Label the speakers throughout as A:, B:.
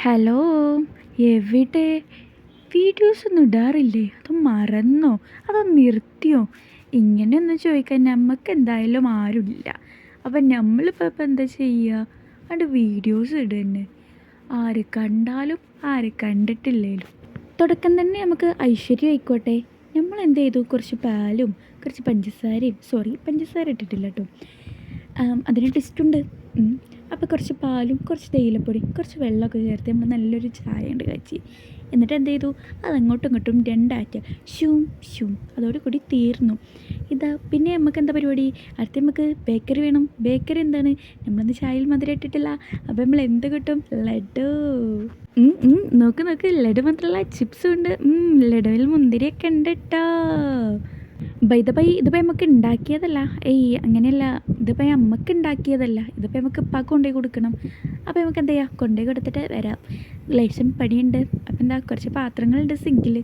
A: Hello, എവിടെ? വീഡിയോസൊന്നും ഇടാറില്ലേ? അത് മറന്നോ? അതോ നിർത്തിയോ? ഇങ്ങനെയൊന്നും ചോദിക്കാൻ എന്തായാലും ആരുമില്ല. അപ്പം നമ്മളിപ്പോൾ ഇപ്പം എന്താ ചെയ്യുക? അതുകൊണ്ട് വീഡിയോസ് ഇടുക തന്നെ. ആര് കണ്ടാലും ആര് കണ്ടിട്ടില്ലേലും. തുടക്കം തന്നെ നമുക്ക് ഐശ്വര്യം ആയിക്കോട്ടെ. നമ്മൾ എന്ത് ചെയ്തു? കുറച്ച് പാലും കുറച്ച് പഞ്ചസാരയും, പഞ്ചസാര ഇട്ടിട്ടില്ല കേട്ടോ, അതിന് ടെസ്റ്റുണ്ട്. അപ്പോൾ കുറച്ച് പാലും കുറച്ച് തേയിലപ്പൊടിയും കുറച്ച് വെള്ളമൊക്കെ ചേർത്ത് നമ്മൾ നല്ലൊരു ചായ ഉണ്ട് കാച്ചി. എന്നിട്ട് എന്ത് ചെയ്തു? അതങ്ങോട്ടും ഇങ്ങോട്ടും രണ്ടാറ്റ ഷൂം ഷൂം അതോടുകൂടി തീർന്നു. പിന്നെ നമുക്ക് എന്താ പരിപാടി? അടുത്ത നമുക്ക് ബേക്കറി വേണം. ബേക്കറി എന്താണ്? നമ്മളന്ന് ചായയിൽ മധുരം ഇട്ടിട്ടില്ല. അപ്പോൾ നമ്മൾ എന്ത് കിട്ടും? ലഡു. നോക്ക് നോക്ക്, ലഡു മാത്രമല്ല ചിപ്സും ഉണ്ട്. ലഡുവിൽ മുന്തിരിയൊക്കെ ഉണ്ട് കേട്ടോ. ഇതിപ്പോൾ നമുക്ക് ഉണ്ടാക്കിയതല്ല. അങ്ങനെയല്ല, ഇതിപ്പോൾ നമുക്ക് ഉണ്ടാക്കിയതല്ല. ഇതിപ്പോൾ നമുക്ക് ഉപ്പാക്ക് കൊണ്ടുപോയി കൊടുക്കണം. അപ്പോൾ നമുക്ക് എന്താ ചെയ്യുക? കൊണ്ടുപോയി കൊടുത്തിട്ട് വരാം. ലേശം പണിയുണ്ട്. അപ്പം കുറച്ച് പാത്രങ്ങളുണ്ട് സിങ്കിൽ.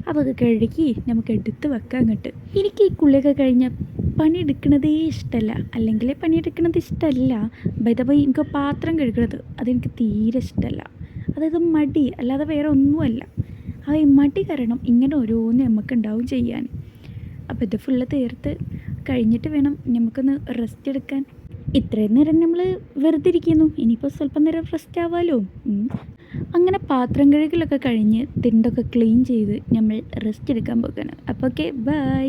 A: അപ്പോൾ അത് കഴുകി നമുക്ക് എടുത്ത് വെക്കാം അങ്ങോട്ട്. എനിക്ക് ഈ കുളിയൊക്കെ കഴിഞ്ഞ പണിയെടുക്കണതേ ഇഷ്ടമല്ല. അല്ലെങ്കിൽ പണിയെടുക്കണത് ഇഷ്ടമല്ല. എനിക്ക് പാത്രം കഴുകണത് അതെനിക്ക് തീരെ ഇഷ്ടമല്ല. അതായത് മടി, അല്ലാതെ വേറെ ഒന്നുമല്ല. ഈ മടി കാരണം ഇങ്ങനെ ഓരോന്ന് നമുക്കുണ്ടാവും ചെയ്യാൻ. അപ്പോൾ ഇത് ഫുള്ള് തീർത്ത് കഴിഞ്ഞിട്ട് വേണം നമുക്കൊന്ന് റെസ്റ്റ് എടുക്കാൻ. ഇത്രയും നേരം നമ്മൾ വെറുതെ ഇരിക്കുന്നു, ഇനിയിപ്പോൾ സ്വല്പം നേരം റെസ്റ്റ് ആവാമല്ലോ. അങ്ങനെ പാത്രം കഴുകലൊക്കെ കഴിഞ്ഞ് തിണ്ടൊക്കെ ക്ലീൻ ചെയ്ത് നമ്മൾ റെസ്റ്റ് എടുക്കാൻ പോകുകയാണ്. അപ്പോൾ ഓക്കെ, ബൈ.